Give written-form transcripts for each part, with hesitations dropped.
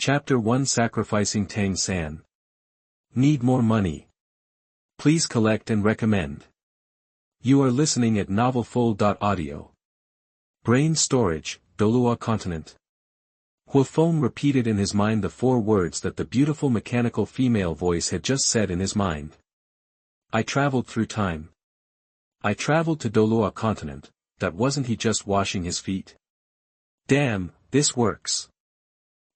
Chapter 1 Sacrificing Tang San. Need more money? Please collect and recommend. You are listening at novelfull.audio. Brain storage, Douluo continent. Huo Feng repeated in his mind the 4 words that the beautiful mechanical female voice had just said in his mind. I traveled through time. I traveled to Douluo continent. That wasn't he just washing his feet? Damn, this works.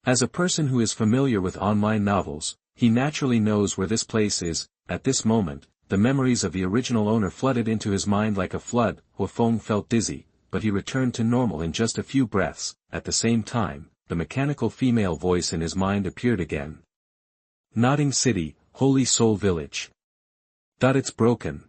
As a person who is familiar with online novels, he naturally knows where this place is. At this moment, the memories of the original owner flooded into his mind like a flood. Huo Feng felt dizzy, but he returned to normal in just a few breaths. At the same time, the mechanical female voice in his mind appeared again. Nodding City, Holy Soul Village. It's broken.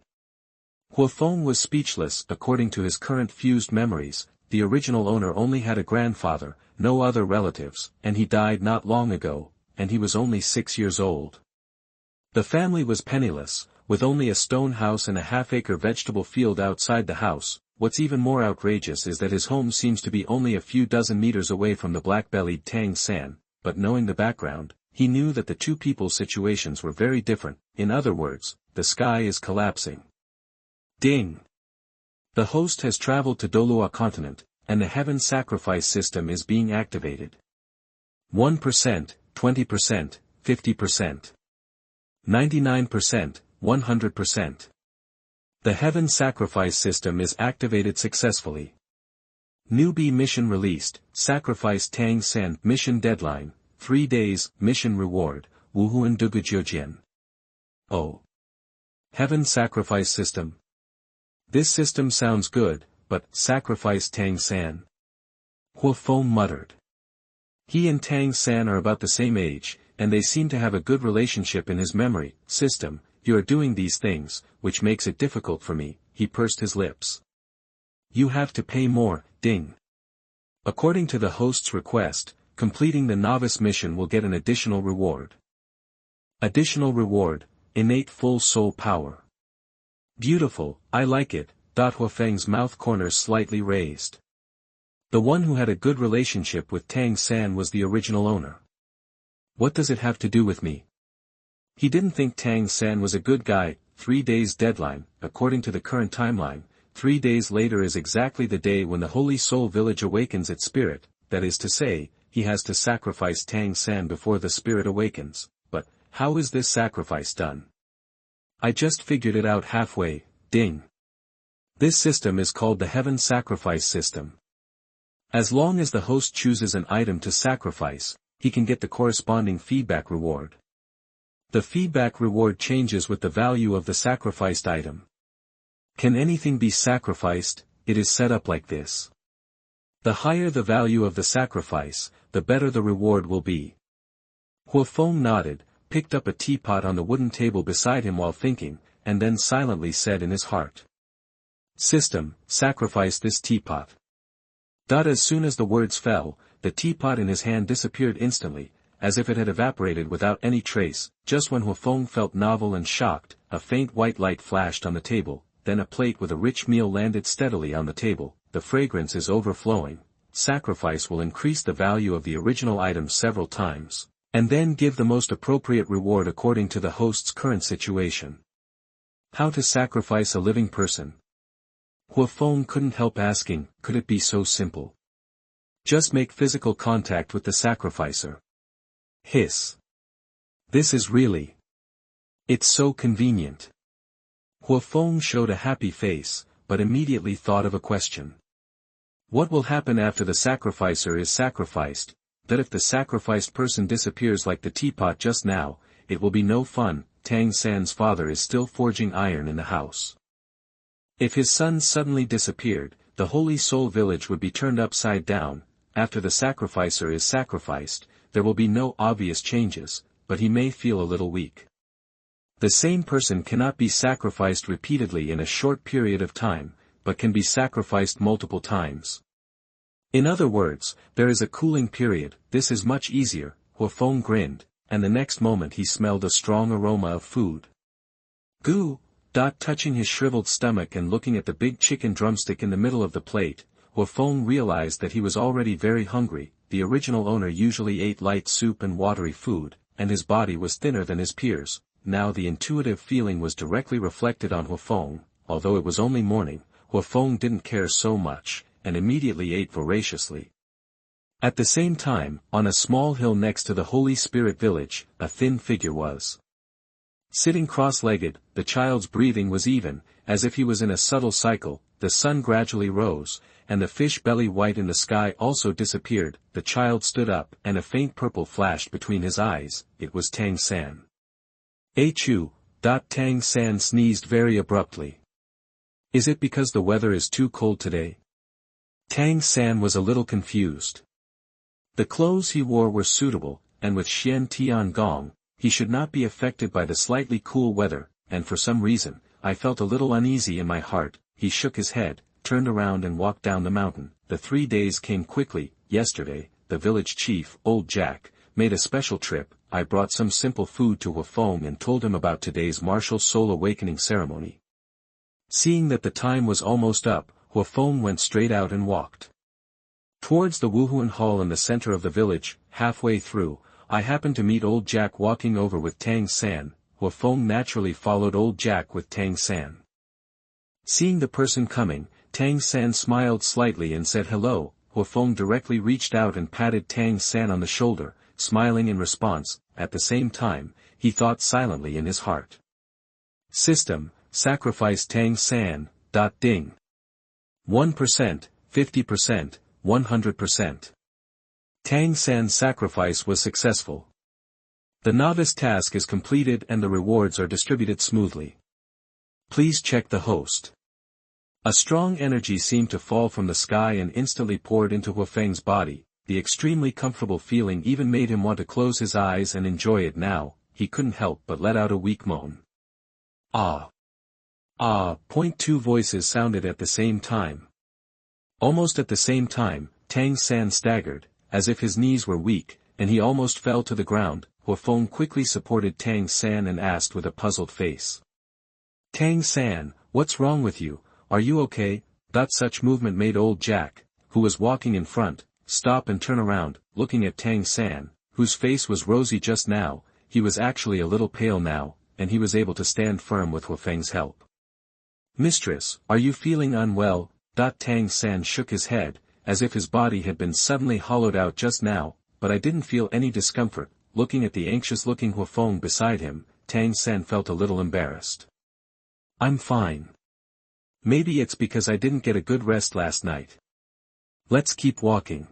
Huo Feng was speechless. According to his current fused memories, the original owner only had a grandfather, no other relatives, and he died not long ago, and he was only 6 years old. The family was penniless, with only a stone house and a half-acre vegetable field outside the house. What's even more outrageous is that his home seems to be only a few dozen meters away from the black-bellied Tang San, but knowing the background, he knew that the two people's situations were very different. In other words, the sky is collapsing. Ding! The host has traveled to Douluo continent, and the heaven sacrifice system is being activated. 1%, 20%, 50%. 99%, 100%. The heaven sacrifice system is activated successfully. Newbie mission released, Sacrifice Tang San mission deadline, 3 days, mission reward, Wuhun. Oh. Heaven sacrifice system. This system sounds good, but Sacrifice Tang San? Huo Feng muttered. He and Tang San are about the same age, and they seem to have a good relationship in his memory system. You are doing these things, which makes it difficult for me. He pursed his lips. You have to pay more, ding. According to the host's request, completing the novice mission will get an additional reward. Additional reward, innate full soul power. Beautiful, I like it. Huo Feng's mouth corners slightly raised. The one who had a good relationship with Tang San was the original owner. What does it have to do with me? He didn't think Tang San was a good guy. 3 days deadline, according to the current timeline. 3 days later is exactly the day when the Holy Soul Village awakens its spirit, that is to say, he has to sacrifice Tang San before the spirit awakens. But, how is this sacrifice done? I just figured it out halfway, ding. This system is called the Heaven Sacrifice System. As long as the host chooses an item to sacrifice, he can get the corresponding feedback reward. The feedback reward changes with the value of the sacrificed item. Can anything be sacrificed? It is set up like this. The higher the value of the sacrifice, the better the reward will be. Huo Feng nodded, picked up a teapot on the wooden table beside him while thinking, and then silently said in his heart. System, sacrifice this teapot. As soon as the words fell, the teapot in his hand disappeared instantly, as if it had evaporated without any trace. Just when Huo Feng felt novel and shocked, a faint white light flashed on the table, then a plate with a rich meal landed steadily on the table. The fragrance is overflowing. Sacrifice will increase the value of the original item several times, and then give the most appropriate reward according to the host's current situation. How to sacrifice a living person? Huo Feng couldn't help asking, could it be so simple? Just make physical contact with the sacrificer. Hiss. This is really. It's so convenient. Huo Feng showed a happy face, but immediately thought of a question. What will happen after the sacrificer is sacrificed? That if the sacrificed person disappears like the teapot just now, it will be no fun. Tang San's father is still forging iron in the house. If his son suddenly disappeared, the Holy Soul Village would be turned upside down. After the sacrificer is sacrificed, there will be no obvious changes, but he may feel a little weak. The same person cannot be sacrificed repeatedly in a short period of time, but can be sacrificed multiple times. In other words, there is a cooling period. This is much easier. Huo Feng grinned, and the next moment he smelled a strong aroma of food. Goo! Touching his shriveled stomach and looking at the big chicken drumstick in the middle of the plate, Huo Feng realized that he was already very hungry. the original owner usually ate light soup and watery food, and his body was thinner than his peers. Now the intuitive feeling was directly reflected on Huo Feng. Although it was only morning, Huo Feng didn't care so much, and immediately ate voraciously. At the same time, on a small hill next to the Holy Spirit village, a thin figure was sitting cross-legged. The child's breathing was even, as if he was in a subtle cycle. The sun gradually rose, and the fish belly white in the sky also disappeared. The child stood up, and a faint purple flashed between his eyes. It was Tang San. Achoo! Tang San sneezed very abruptly. Is it because the weather is too cold today? Tang San was a little confused. The clothes he wore were suitable, and with Xian Tiangong, he should not be affected by the slightly cool weather, and for some reason, I felt a little uneasy in my heart. He shook his head, turned around and walked down the mountain. The 3 days came quickly. Yesterday, the village chief, Old Jack, made a special trip. I brought some simple food to Huo Feng and told him about today's martial soul awakening ceremony. Seeing that the time was almost up, Huo Feng went straight out and walked towards the Wuhun Hall in the center of the village. Halfway through, I happened to meet Old Jack walking over with Tang San. Huo Feng naturally followed Old Jack with Tang San. Seeing the person coming, Tang San smiled slightly and said hello. Huo Feng directly reached out and patted Tang San on the shoulder, smiling in response. At the same time, he thought silently in his heart. System, sacrifice Tang San. Ding. 1%, 50%, 100%. Tang San's sacrifice was successful. The novice task is completed and the rewards are distributed smoothly. Please check the host. A strong energy seemed to fall from the sky and instantly poured into Huo Feng's body. The extremely comfortable feeling even made him want to close his eyes and enjoy it now. He couldn't help but let out a weak moan. Ah! Ah! Two voices sounded at the same time. Almost at the same time, Tang San staggered, as if his knees were weak, and he almost fell to the ground. Huo Feng quickly supported Tang San and asked with a puzzled face. Tang San, what's wrong with you? Are you okay? Such movement made Old Jack, who was walking in front, stop and turn around, looking at Tang San, whose face was rosy just now. He was actually a little pale now, and he was able to stand firm with Huo Feng's help. Mistress, are you feeling unwell? Tang San shook his head, as if his body had been suddenly hollowed out just now, but I didn't feel any discomfort. Looking at the anxious-looking Huo Feng beside him, Tang San felt a little embarrassed. I'm fine. Maybe it's because I didn't get a good rest last night. Let's keep walking.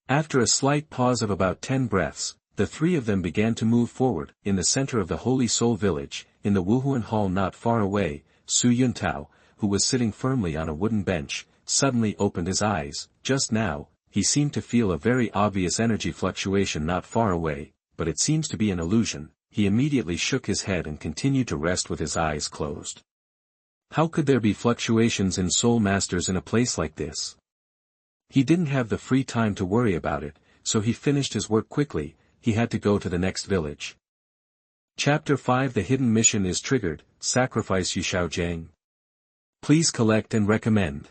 After a slight pause of about 10 breaths, the three of them began to move forward. In the center of the Holy Soul village, in the Wuhun Hall not far away, Su Yuntao, who was sitting firmly on a wooden bench, suddenly opened his eyes. Just now, he seemed to feel a very obvious energy fluctuation not far away, but it seems to be an illusion. He immediately shook his head and continued to rest with his eyes closed. How could there be fluctuations in soul masters in a place like this? He didn't have the free time to worry about it, so he finished his work quickly. He had to go to the next village. Chapter 5 The Hidden Mission is triggered. Sacrifice Yu Xiaogang. Please collect and recommend.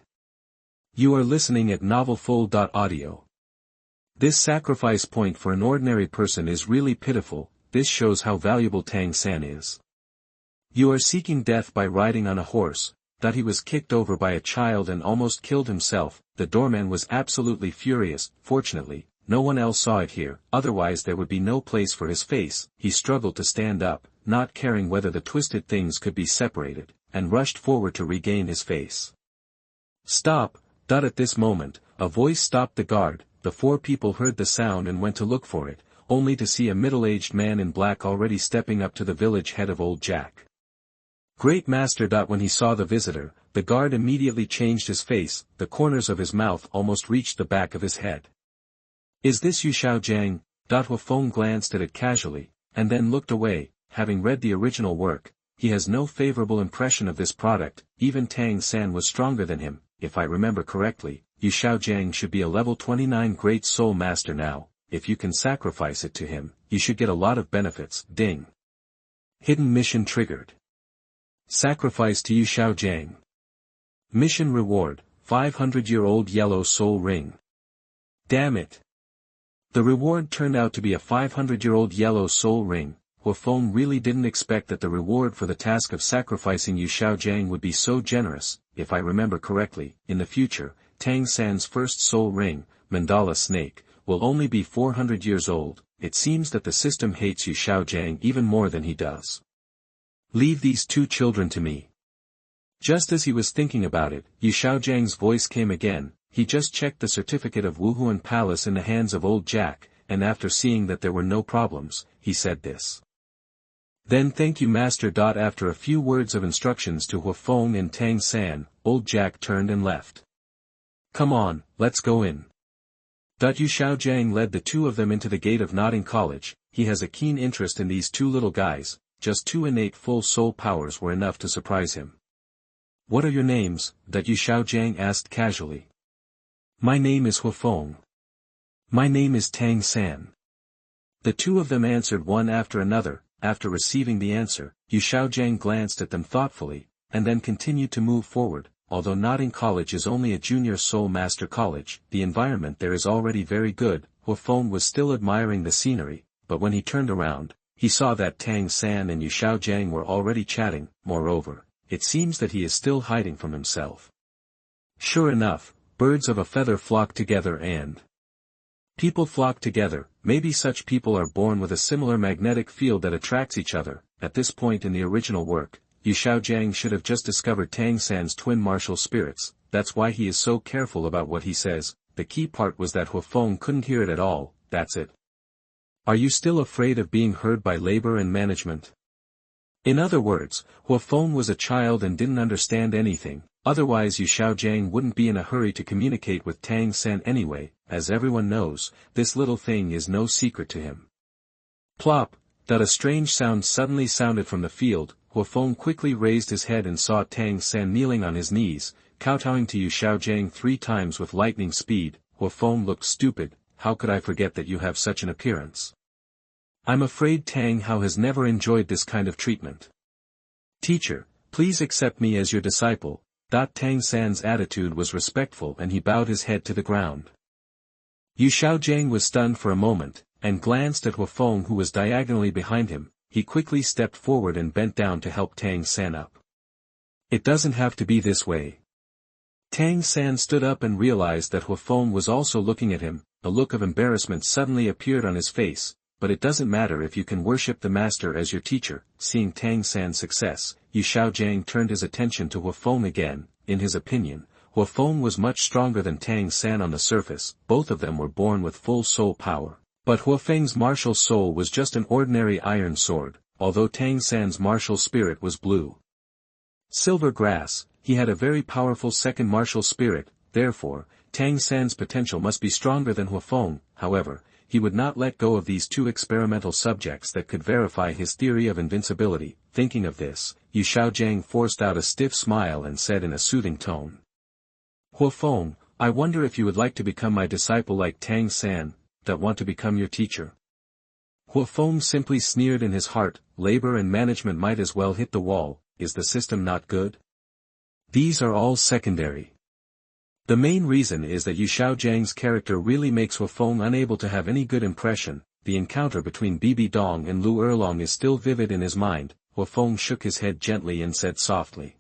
You are listening at novelfull.audio. This sacrifice point for an ordinary person is really pitiful. This shows how valuable Tang San is. You are seeking death by riding on a horse. That he was kicked over by a child and almost killed himself. The doorman was absolutely furious. Fortunately, no one else saw it here, otherwise there would be no place for his face. He struggled to stand up, not caring whether the twisted things could be separated, and rushed forward to regain his face. Stop! At this moment, a voice stopped the guard. The four people heard the sound and went to look for it, only to see a middle-aged man in black already stepping up to the village head of Old Jack. Great Master! When he saw the visitor, the guard immediately changed his face. The corners of his mouth almost reached the back of his head. Is this Yu Xiaogang? Huo Feng glanced at it casually, and then looked away. Having read the original work, he has no favorable impression of this product. Even Tang San was stronger than him. If I remember correctly, Yu Xiaogang should be a level 29 Great Soul Master now. If you can sacrifice it to him, you should get a lot of benefits. Ding. Hidden mission triggered. Sacrifice to Yu Xiaogang. Mission reward, 500-year-old yellow soul ring. Damn it. The reward turned out to be a 500-year-old yellow soul ring. Huo Feng really didn't expect that the reward for the task of sacrificing Yu Xiaogang would be so generous. If I remember correctly, in the future, Tang San's first soul ring, Mandala Snake, will only be 400 years old. It seems that the system hates Yu Xiaogang even more than he does. Leave these two children to me. Just as he was thinking about it, Yu Xiaojiang's voice came again. He just checked the certificate of Wuhun Palace in the hands of old Jack, and after seeing that there were no problems, he said this. Then thank you Master. After a few words of instructions to Huo Feng and Tang San, old Jack turned and left. Come on, let's go in. Yu Xiaogang led the two of them into the gate of Nodding College. He has a keen interest in these two little guys. Just two innate full soul powers were enough to surprise him. What are your names? Yu Xiaogang asked casually. My name is Huo Feng. My name is Tang San. The two of them answered one after another. After receiving the answer, Yu Xiaogang glanced at them thoughtfully, and then continued to move forward. Although Nodding College is only a junior soul master college, the environment there is already very good. Huo Feng was still admiring the scenery, but when he turned around, he saw that Tang San and Yu Xiaogang were already chatting. Moreover, it seems that he is still hiding from himself. Sure enough, birds of a feather flock together and people flock together. Maybe such people are born with a similar magnetic field that attracts each other. At this point in the original work, Yu Xiaogang should have just discovered Tang San's twin martial spirits. That's why he is so careful about what he says. The key part was that Huo Feng couldn't hear it at all. That's it. Are you still afraid of being heard by labor and management? In other words, Huo Feng was a child and didn't understand anything. Otherwise Yu Xiaogang wouldn't be in a hurry to communicate with Tang San anyway. As everyone knows, this little thing is no secret to him. Plop! A strange sound suddenly sounded from the field. Huo Feng quickly raised his head and saw Tang San kneeling on his knees, kowtowing to Yu Xiaogang 3 times with lightning speed. Huo Feng looked stupid. How could I forget that you have such an appearance? I'm afraid Tang Hao has never enjoyed this kind of treatment. Teacher, please accept me as your disciple. Tang San's attitude was respectful and he bowed his head to the ground. Yu Xiaogang was stunned for a moment, and glanced at Huo Feng who was diagonally behind him. He quickly stepped forward and bent down to help Tang San up. It doesn't have to be this way. Tang San stood up and realized that Huo Feng was also looking at him. A look of embarrassment suddenly appeared on his face. But it doesn't matter if you can worship the master as your teacher. Seeing Tang San's success, Yu Xiaogang turned his attention to Huo Feng again. In his opinion, Huo Feng was much stronger than Tang San on the surface. Both of them were born with full soul power. But Huo Feng's martial soul was just an ordinary iron sword, although Tang San's martial spirit was blue silver grass. He had a very powerful second martial spirit. Therefore, Tang San's potential must be stronger than Huo Feng. However, he would not let go of these two experimental subjects that could verify his theory of invincibility. Thinking of this, Yu Xiaogang forced out a stiff smile and said in a soothing tone. Huo Feng, I wonder if you would like to become my disciple like Tang San, that want to become your teacher. Huo Feng simply sneered in his heart. Labor and management might as well hit the wall. Is the system not good? These are all secondary. The main reason is that Yu Xiaojiang's character really makes Huo Feng unable to have any good impression. The encounter between Bibi Dong and Lu Erlong is still vivid in his mind. Huo Feng shook his head gently and said softly.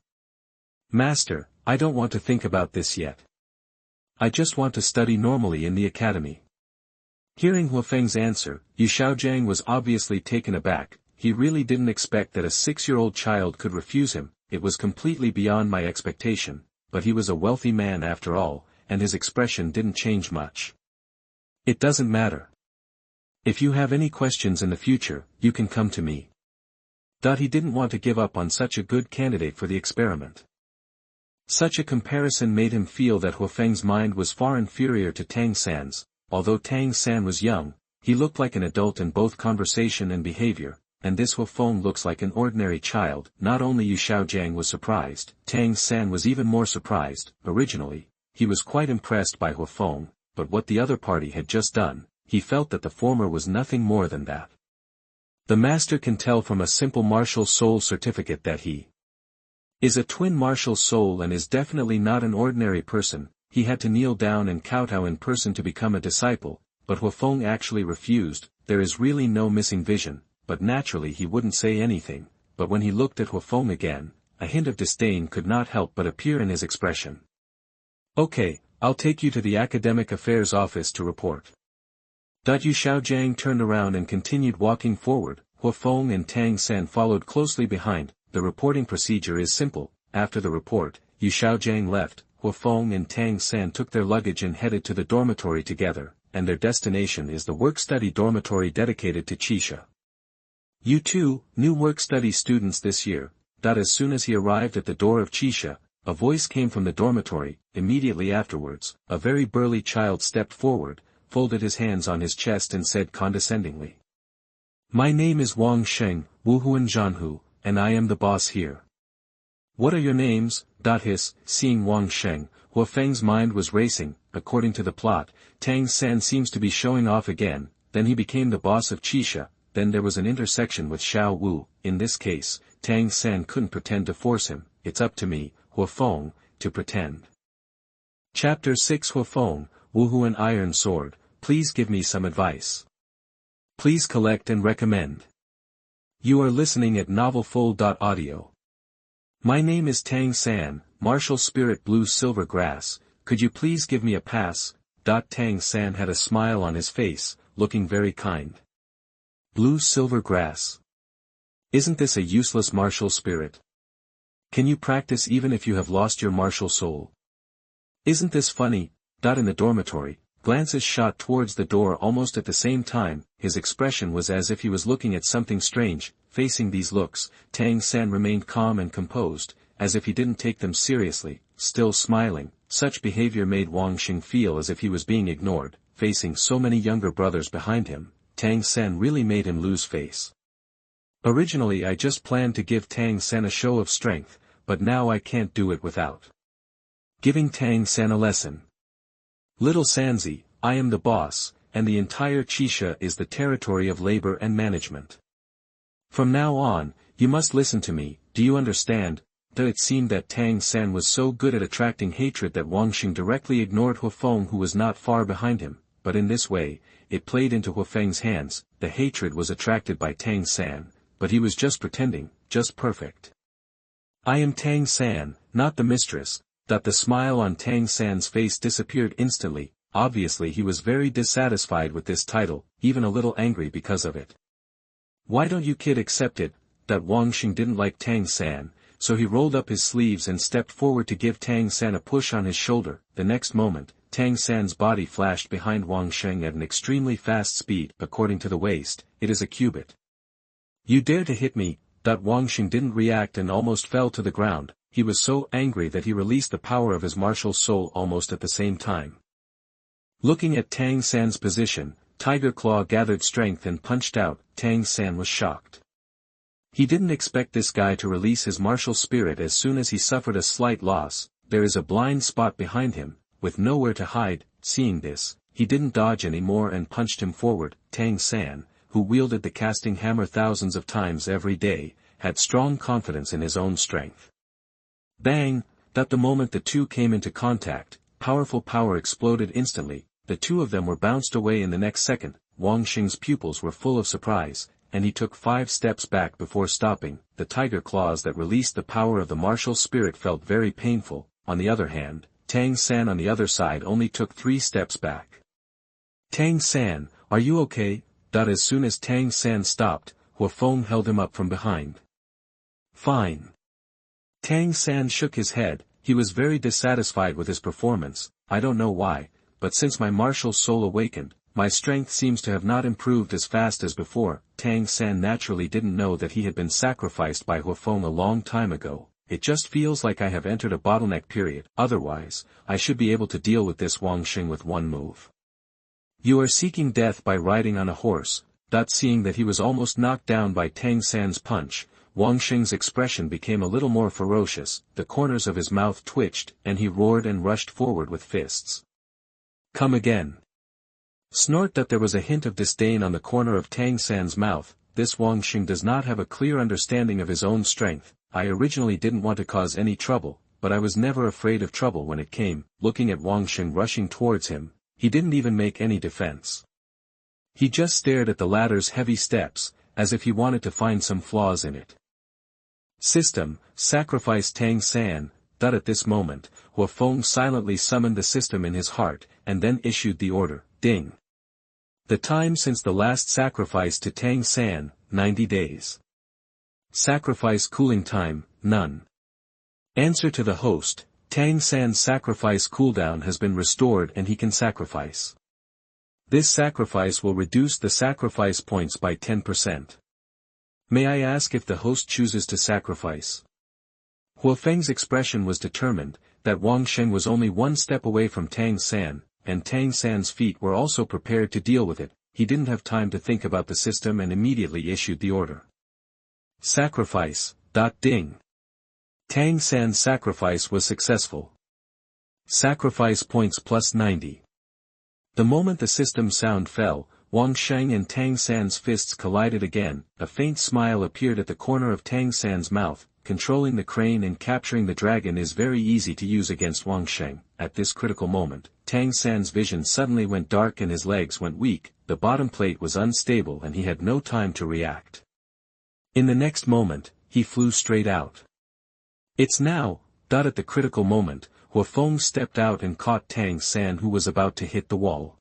Master, I don't want to think about this yet. I just want to study normally in the academy. Hearing Huo Feng's answer, Yu Xiaogang was obviously taken aback. He really didn't expect that a 6-year-old child could refuse him. It was completely beyond my expectation. But he was a wealthy man after all, and his expression didn't change much. It doesn't matter. If you have any questions in the future, you can come to me. He didn't want to give up on such a good candidate for the experiment. Such a comparison made him feel that Huo Feng's mind was far inferior to Tang San's. Although Tang San was young, he looked like an adult in both conversation and behavior. And this Huo Feng looks like an ordinary child. Not only Yu Xiaogang was surprised, Tang San was even more surprised. Originally, he was quite impressed by Huo Feng, but what the other party had just done, he felt that the former was nothing more than that. The master can tell from a simple martial soul certificate that he is a twin martial soul and is definitely not an ordinary person. He had to kneel down and kowtow in person to become a disciple. but Huo Feng actually refused. There is really no missing vision, but naturally he wouldn't say anything, but when he looked at Huo Feng again, a hint of disdain could not help but appear in his expression. Okay, I'll take you to the Academic Affairs Office to report. Yu Xiaogang turned around and continued walking forward. Huo Feng and Tang San followed closely behind. The reporting procedure is simple. After the report, Yu Xiaogang left. Huo Feng and Tang San took their luggage and headed to the dormitory together, and their destination is the work-study dormitory dedicated to Qixia. You two, new work-study students this year. As soon as he arrived at the door of Qixia, a voice came from the dormitory. Immediately afterwards, a very burly child stepped forward, folded his hands on his chest and said condescendingly. My name is Wang Sheng, Wuhun Zhanhu, and I am the boss here. What are your names? Seeing Wang Sheng, Huo Feng's mind was racing. According to the plot, Tang San seems to be showing off again, then he became the boss of Qixia, then there was an intersection with Xiao Wu. In this case, Tang San couldn't pretend to force him. It's up to me, Huo Feng, to pretend. Chapter 6 Huo Feng, Wuhun Iron Sword, please give me some advice. Please collect and recommend. You are listening at novelfull.audio. My name is Tang San, Martial Spirit Blue Silver Grass, could you please give me a pass? Tang San had a smile on his face, looking very kind. Blue Silver Grass. Isn't this a useless martial spirit? Can you practice even if you have lost your martial soul? Isn't this funny? In the dormitory, glances shot towards the door almost at the same time. His expression was as if he was looking at something strange. Facing these looks, Tang San remained calm and composed, as if he didn't take them seriously, still smiling. Such behavior made Wang Xing feel as if he was being ignored. Facing so many younger brothers behind him, Tang San really made him lose face. Originally I just planned to give Tang San a show of strength, but now I can't do it without giving Tang San a lesson. Little Sanzi, I am the boss, and the entire Qixia is the territory of labor and management. From now on, you must listen to me, do you understand? It seemed that Tang San was so good at attracting hatred that Wang Xing directly ignored Huo Feng, who was not far behind him, but in this way, it played into Huo Feng's hands. The hatred was attracted by Tang San, but he was just pretending, just perfect. I am Tang San, not the mistress. The smile on Tang San's face disappeared instantly. Obviously he was very dissatisfied with this title, even a little angry because of it. Why don't you kid accept it? Wang Xing didn't like Tang San, so he rolled up his sleeves and stepped forward to give Tang San a push on his shoulder. The next moment, Tang San's body flashed behind Wang Xing at an extremely fast speed. According to the waist, it is a cubit. You dare to hit me? Wang Xing didn't react and almost fell to the ground. He was so angry that he released the power of his martial soul almost at the same time. Looking at Tang San's position, Tiger Claw gathered strength and punched out. Tang San was shocked. He didn't expect this guy to release his martial spirit as soon as he suffered a slight loss. There is a blind spot behind him, with nowhere to hide. Seeing this, he didn't dodge anymore and punched him forward. Tang San, who wielded the casting hammer thousands of times every day, had strong confidence in his own strength. Bang! The moment the two came into contact, powerful power exploded instantly. The two of them were bounced away in the next second. Wang Xing's pupils were full of surprise, and he took 5 steps back before stopping. The tiger claws that released the power of the martial spirit felt very painful. On the other hand, Tang San on the other side only took 3 steps back. Tang San, are you okay? As soon as Tang San stopped, Huo Feng held him up from behind. Fine. Tang San shook his head. He was very dissatisfied with his performance. I don't know why, but since my martial soul awakened, my strength seems to have not improved as fast as before. Tang San naturally didn't know that he had been sacrificed by Huo Feng a long time ago. It just feels like I have entered a bottleneck period. Otherwise, I should be able to deal with this Wang Xing with one move. You are seeking death by riding on a horse. Seeing that he was almost knocked down by Tang San's punch, Wang Xing's expression became a little more ferocious. The corners of his mouth twitched, and he roared and rushed forward with fists. Come again. Snort. There was a hint of disdain on the corner of Tang San's mouth. This Wang Xing does not have a clear understanding of his own strength. I originally didn't want to cause any trouble, but I was never afraid of trouble when it came. Looking at Wang Xing rushing towards him, he didn't even make any defense. He just stared at the ladder's heavy steps, as if he wanted to find some flaws in it. System, Sacrifice Tang San. At this moment, Huo Feng silently summoned the system in his heart, and then issued the order, ding. The time since the last sacrifice to Tang San, 90 days. Sacrifice cooling time, none. Answer to the host, Tang San's sacrifice cooldown has been restored and he can sacrifice. This sacrifice will reduce the sacrifice points by 10%. May I ask if the host chooses to sacrifice? Huo Feng's expression was determined, that Wang Sheng was only one step away from Tang San, and Tang San's feet were also prepared to deal with it. He didn't have time to think about the system and immediately issued the order. Sacrifice, ding. Tang San's sacrifice was successful. Sacrifice points plus 90. The moment the system sound fell, Wang Sheng and Tang San's fists collided again. A faint smile appeared at the corner of Tang San's mouth. Controlling the crane and capturing the dragon is very easy to use against Wang Sheng. At this critical moment, Tang San's vision suddenly went dark and his legs went weak, the bottom plate was unstable and he had no time to react. In the next moment, he flew straight out. It's now. At the critical moment, Huo Feng stepped out and caught Tang San, who was about to hit the wall.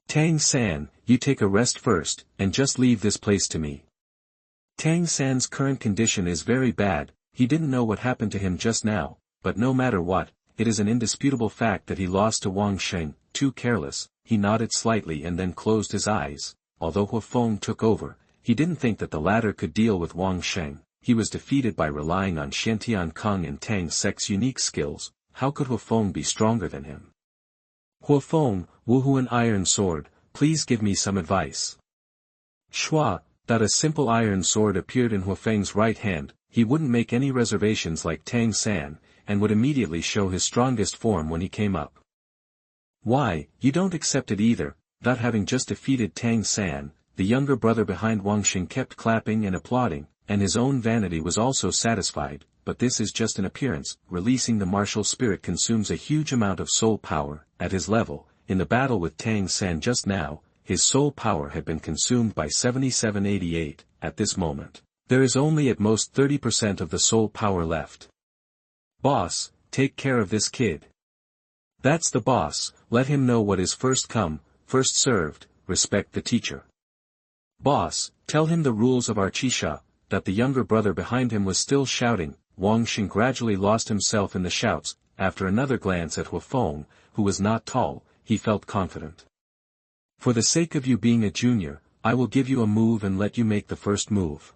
Tang San, you take a rest first, and just leave this place to me. Tang San's current condition is very bad. He didn't know what happened to him just now, but no matter what, it is an indisputable fact that he lost to Wang Sheng. Too careless, he nodded slightly and then closed his eyes. Although Huo Feng took over, he didn't think that the latter could deal with Wang Sheng. He was defeated by relying on Xiantian Kong and Tang Sek's unique skills. How could Huo Feng be stronger than him? Huo Feng, Wuhun Iron Sword, please give me some advice. Shua. A simple iron sword appeared in Huo Feng's right hand. He wouldn't make any reservations like Tang San, and would immediately show his strongest form when he came up. Why, you don't accept it either? Having just defeated Tang San, the younger brother behind Wang Sheng kept clapping and applauding, and his own vanity was also satisfied. But this is just an appearance. Releasing the martial spirit consumes a huge amount of soul power. At his level, in the battle with Tang San just now, his soul power had been consumed by 7788. At this moment, there is only at most 30% of the soul power left. Boss, take care of this kid. That's the boss. Let him know what is first come, first served. Respect the teacher. Boss, tell him the rules of our Chisha. The younger brother behind him was still shouting. Wang Sheng gradually lost himself in the shouts. After another glance at Huo Feng, who was not tall, he felt confident. For the sake of you being a junior, I will give you a move and let you make the first move.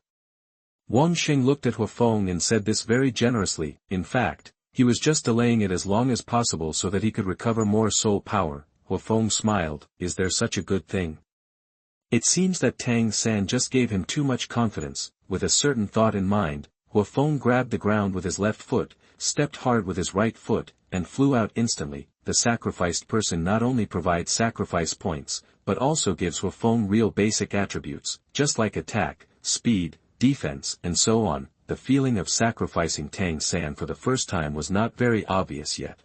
Wang Sheng looked at Huo Feng and said this very generously. In fact, he was just delaying it as long as possible so that he could recover more soul power. Huo Feng smiled. Is there such a good thing? It seems that Tang San just gave him too much confidence. With a certain thought in mind, Huo Feng grabbed the ground with his left foot, stepped hard with his right foot, and flew out instantly. The sacrificed person not only provides sacrifice points, but also gives Huo Feng real basic attributes, just like attack, speed, defense, and so on. The feeling of sacrificing Tang San for the first time was not very obvious yet.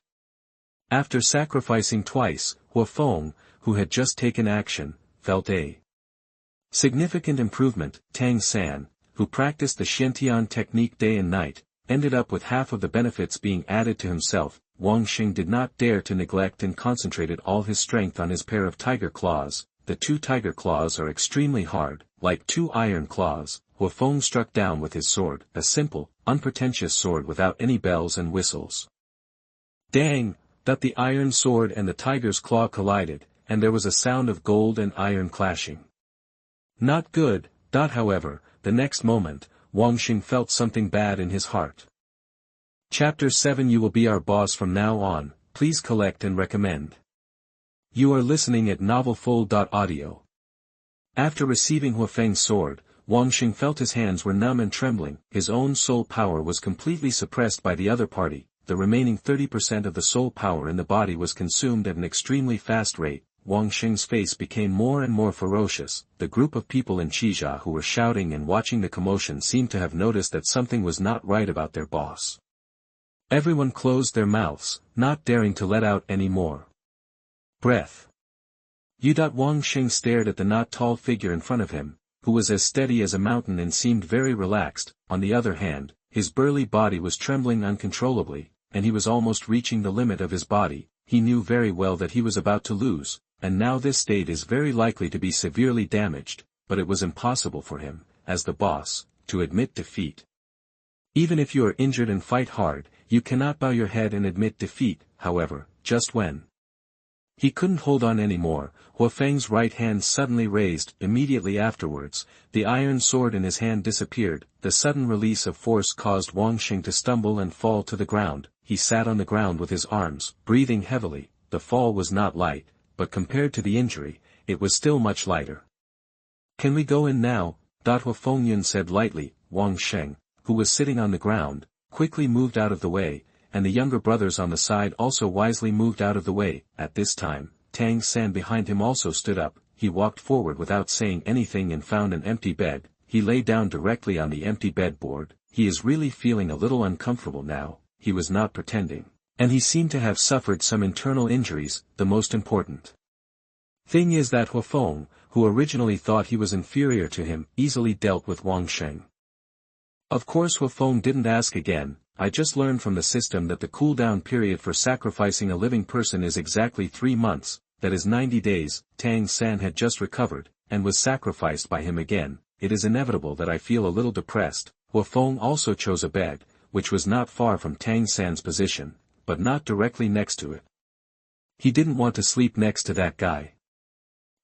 After sacrificing twice, Huo Feng, who had just taken action, felt a significant improvement. Tang San, who practiced the Xiantian technique day and night, ended up with half of the benefits being added to himself. Wang Sheng did not dare to neglect and concentrated all his strength on his pair of tiger claws. The two tiger claws are extremely hard, like two iron claws. Huo Feng struck down with his sword, a simple, unpretentious sword without any bells and whistles. Dang! The iron sword and the tiger's claw collided, and there was a sound of gold and iron clashing. Not good. However, the next moment, Wang Sheng felt something bad in his heart. Chapter 7. You will be our boss from now on. Please collect and recommend. You are listening at novelfull.audio. After receiving Huo Feng's sword, Wang Sheng felt his hands were numb and trembling. His own soul power was completely suppressed by the other party. The remaining 30% of the soul power in the body was consumed at an extremely fast rate. Wang Sheng's face became more and more ferocious. The group of people in Qijia who were shouting and watching the commotion seemed to have noticed that something was not right about their boss. Everyone closed their mouths, not daring to let out any more breath. Yu Wang Xing stared at the not tall figure in front of him, who was as steady as a mountain and seemed very relaxed. On the other hand, his burly body was trembling uncontrollably, and he was almost reaching the limit of his body. He knew very well that he was about to lose, and now this state is very likely to be severely damaged, but it was impossible for him, as the boss, to admit defeat. Even if you are injured and fight hard, you cannot bow your head and admit defeat. However, just when he couldn't hold on anymore, Huo Feng's right hand suddenly raised. Immediately afterwards, the iron sword in his hand disappeared. The sudden release of force caused Wang Xing to stumble and fall to the ground. He sat on the ground with his arms, breathing heavily. The fall was not light, but compared to the injury, it was still much lighter. "Can we go in now?" Huo Feng said lightly. Wang Xing, who was sitting on the ground, quickly moved out of the way, and the younger brothers on the side also wisely moved out of the way. At this time, Tang San behind him also stood up. He walked forward without saying anything and found an empty bed. He lay down directly on the empty bedboard. He is really feeling a little uncomfortable now. He was not pretending, and he seemed to have suffered some internal injuries. The most important thing is that Huo Feng, who originally thought he was inferior to him, easily dealt with Wang Xing. Of course Huo Feng didn't ask again. "I just learned from the system that the cooldown period for sacrificing a living person is exactly 3 months, that is 90 days, Tang San had just recovered, and was sacrificed by him again. It is inevitable that I feel a little depressed." Huo Feng also chose a bed, which was not far from Tang San's position, but not directly next to it. He didn't want to sleep next to that guy.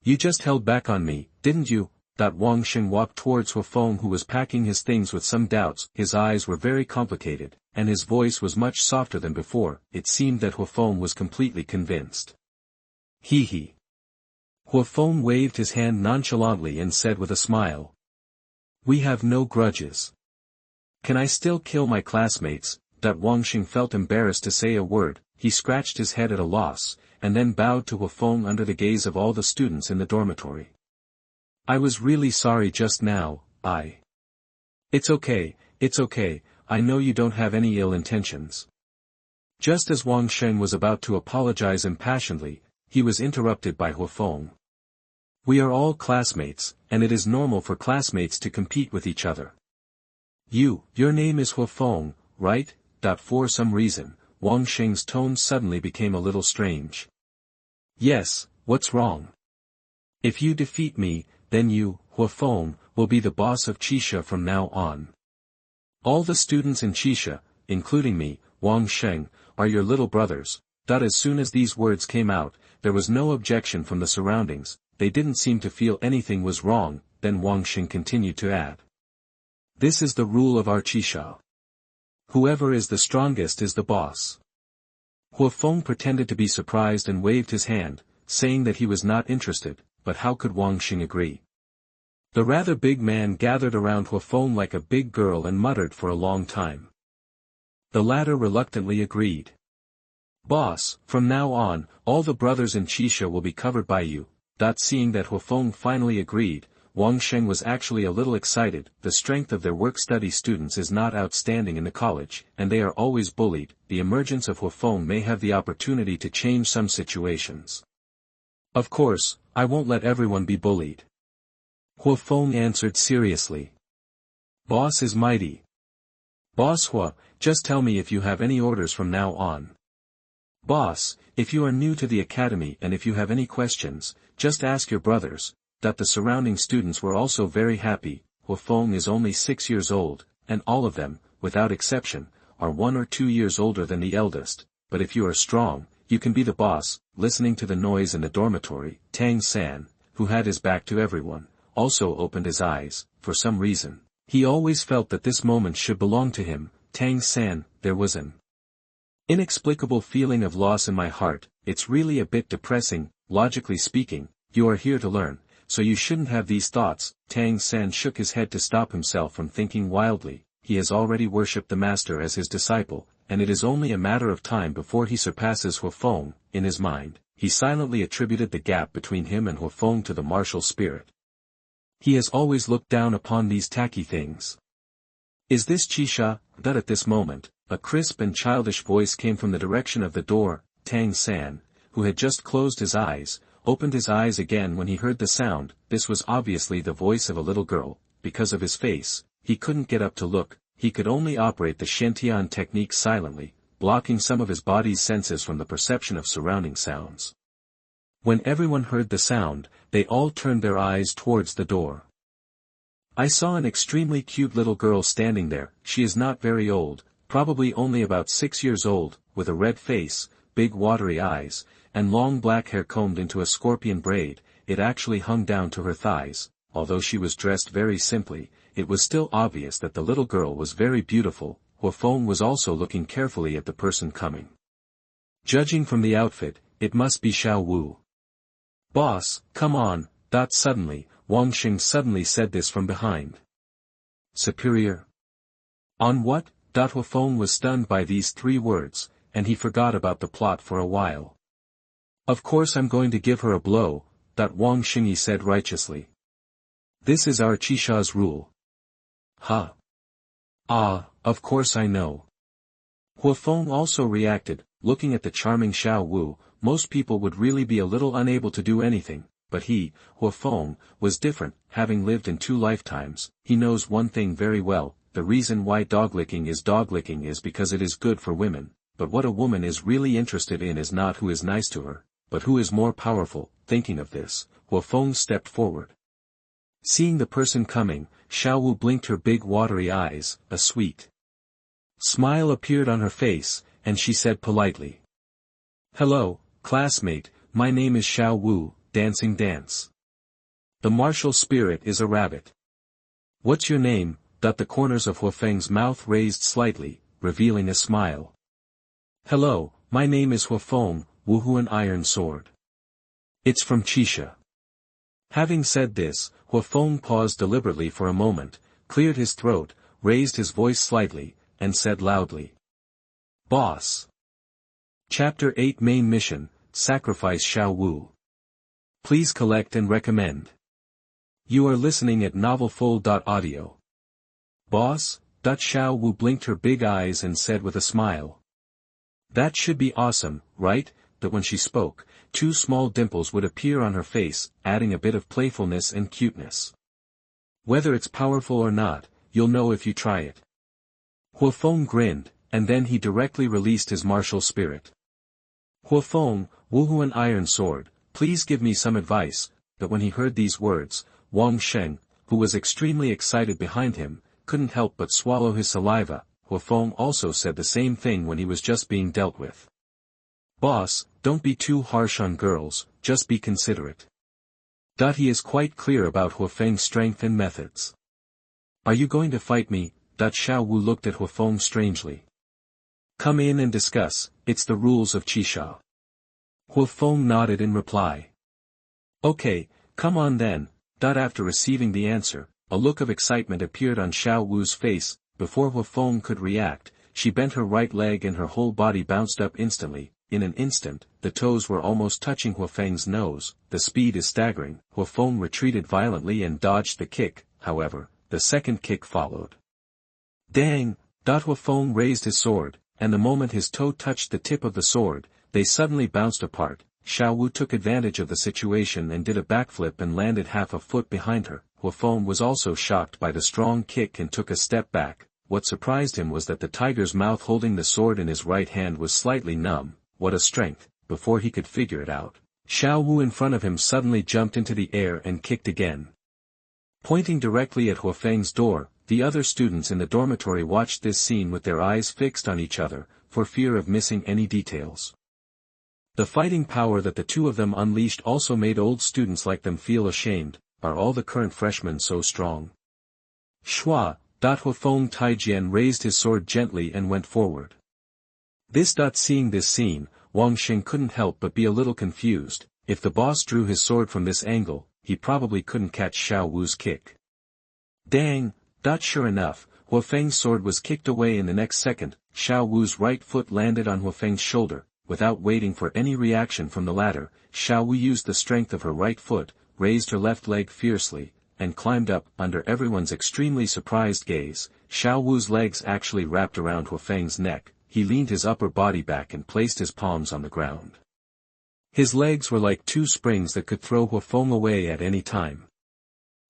"You just held back on me, didn't you?" Wang Xing walked towards Huo Feng, who was packing his things with some doubts. His eyes were very complicated, and his voice was much softer than before. It seemed that Huo Feng was completely convinced. He. Huo Feng waved his hand nonchalantly and said with a smile, "We have no grudges. Can I still kill my classmates?" Wang Xing felt embarrassed to say a word. He scratched his head at a loss, and then bowed to Huo Feng under the gaze of all the students in the dormitory. "I was really sorry just now. It's okay, I know you don't have any ill intentions." Just as Wang Xing was about to apologize impassionedly, he was interrupted by Huo Feng. "We are all classmates, and it is normal for classmates to compete with each other. Your name is Huo Feng, right?" For some reason, Wang Xing's tone suddenly became a little strange. "Yes, what's wrong? If you defeat me, then you, Huo Feng, will be the boss of Qixia from now on. All the students in Qixia, including me, Wang Xing, are your little brothers." As soon as these words came out, there was no objection from the surroundings. They didn't seem to feel anything was wrong. Then Wang Xing continued to add, "This is the rule of our Qixia. Whoever is the strongest is the boss." Huo Feng pretended to be surprised and waved his hand, saying that he was not interested, but how could Wang Xing agree? The rather big man gathered around Huo Feng like a big girl and muttered for a long time. The latter reluctantly agreed. "Boss, from now on, all the brothers in Qixia will be covered by you." Seeing that Huo Feng finally agreed, Wang Xing was actually a little excited. The strength of their work-study students is not outstanding in the college, and they are always bullied. The emergence of Huo Feng may have the opportunity to change some situations. "Of course, I won't let everyone be bullied," Huo Feng answered seriously. "Boss is mighty. Boss Huo, just tell me if you have any orders from now on. Boss, if you are new to the academy and if you have any questions, just ask your brothers." The surrounding students were also very happy. Huo Feng is only 6 years old, and all of them, without exception, are 1 or 2 years older than the eldest. But if you are strong, you can be the boss. Listening to the noise in the dormitory, Tang San, who had his back to everyone, also opened his eyes. For some reason, he always felt that this moment should belong to him. "Tang San, there was an inexplicable feeling of loss in my heart. It's really a bit depressing. Logically speaking, you are here to learn, so you shouldn't have these thoughts." Tang San shook his head to stop himself from thinking wildly. He has already worshipped the master as his disciple, and it is only a matter of time before he surpasses Huo Feng. In his mind, he silently attributed the gap between him and Huo Feng to the martial spirit. He has always looked down upon these tacky things. "Is this Qixia?" At this moment, a crisp and childish voice came from the direction of the door. Tang San, who had just closed his eyes, opened his eyes again when he heard the sound. This was obviously the voice of a little girl. Because of his face, he couldn't get up to look, he could only operate the Shentian technique silently, blocking some of his body's senses from the perception of surrounding sounds. When everyone heard the sound, they all turned their eyes towards the door. I saw an extremely cute little girl standing there. She is not very old, probably only about 6 years old, with a red face, big watery eyes, and long black hair combed into a scorpion braid. It actually hung down to her thighs. Although she was dressed very simply, it was still obvious that the little girl was very beautiful. Huo Feng was also looking carefully at the person coming. Judging from the outfit, it must be Xiao Wu. "Boss, come on." Suddenly, Wang Xing suddenly said this from behind. "Superior? On what?" Huo Feng was stunned by these 3 words, and he forgot about the plot for a while. "Of course I'm going to give her a blow," Wang Xing said righteously. "This is our Qisha's rule." "Huh? Ah, of course I know." Huo Feng also reacted, looking at the charming Xiao Wu. Most people would really be a little unable to do anything, but he, Huo Feng, was different. Having lived in 2 lifetimes, he knows one thing very well: the reason why dog-licking is because it is good for women, but what a woman is really interested in is not who is nice to her, but who is more powerful. Thinking of this, Huo Feng stepped forward. Seeing the person coming, Xiao Wu blinked her big watery eyes. A sweet smile appeared on her face, and she said politely, "Hello, classmate, my name is Xiao Wu, dancing dance. The martial spirit is a rabbit. What's your name?" The corners of Huo Feng's mouth raised slightly, revealing a smile. "Hello, my name is Huo Feng, Wuhun Iron Sword. It's from Qisha." Having said this, Huo Feng paused deliberately for a moment, cleared his throat, raised his voice slightly, and said loudly, "Boss." Chapter 8 Main Mission, Sacrifice Xiao Wu. Please collect and recommend. You are listening at novelfull.audio. "Boss?" Xiao Wu blinked her big eyes and said with a smile. "That should be awesome, right?" That when she spoke, 2 small dimples would appear on her face, adding a bit of playfulness and cuteness. "Whether it's powerful or not, you'll know if you try it." Huo Feng grinned, and then he directly released his martial spirit. "Huo Feng, Wuhun Iron Sword, please give me some advice." But when he heard these words, Wang Sheng, who was extremely excited behind him, couldn't help but swallow his saliva. Huo Feng also said the same thing when he was just being dealt with. "Boss, don't be too harsh on girls, just be considerate." He is quite clear about Huo Feng's strength and methods. "Are you going to fight me?" Xiao Wu looked at Huo Feng strangely. "Come in and discuss, it's the rules of Qisha." Huo Feng nodded in reply. "Okay, come on then." After receiving the answer, a look of excitement appeared on Xiao Wu's face. Before Huo Feng could react, she bent her right leg and her whole body bounced up instantly. In an instant, the toes were almost touching Huo Feng's nose. The speed is staggering. Huo Feng retreated violently and dodged the kick. However, the second kick followed. "Dang!" Huo Feng raised his sword, and the moment his toe touched the tip of the sword, they suddenly bounced apart. Xiao Wu took advantage of the situation and did a backflip and landed half a foot behind her. Huo Feng was also shocked by the strong kick and took a step back. What surprised him was that the tiger's mouth holding the sword in his right hand was slightly numb. What a strength! Before he could figure it out, Xiao Wu in front of him suddenly jumped into the air and kicked again. Pointing directly at Huo Feng's door, the other students in the dormitory watched this scene with their eyes fixed on each other, for fear of missing any details. The fighting power that the 2 of them unleashed also made old students like them feel ashamed. Are all the current freshmen so strong? Shua! Huo Feng Taijian raised his sword gently and went forward. Seeing this scene, Wang Xing couldn't help but be a little confused. If the boss drew his sword from this angle, he probably couldn't catch Xiao Wu's kick. Dang! Sure enough, Huo Feng's sword was kicked away in the next second. Xiao Wu's right foot landed on Huo Feng's shoulder. Without waiting for any reaction from the latter, Xiao Wu used the strength of her right foot, raised her left leg fiercely, and climbed up. Under everyone's extremely surprised gaze, Xiao Wu's legs actually wrapped around Huo Feng's neck. He leaned his upper body back and placed his palms on the ground. His legs were like two springs that could throw Huo Feng away at any time.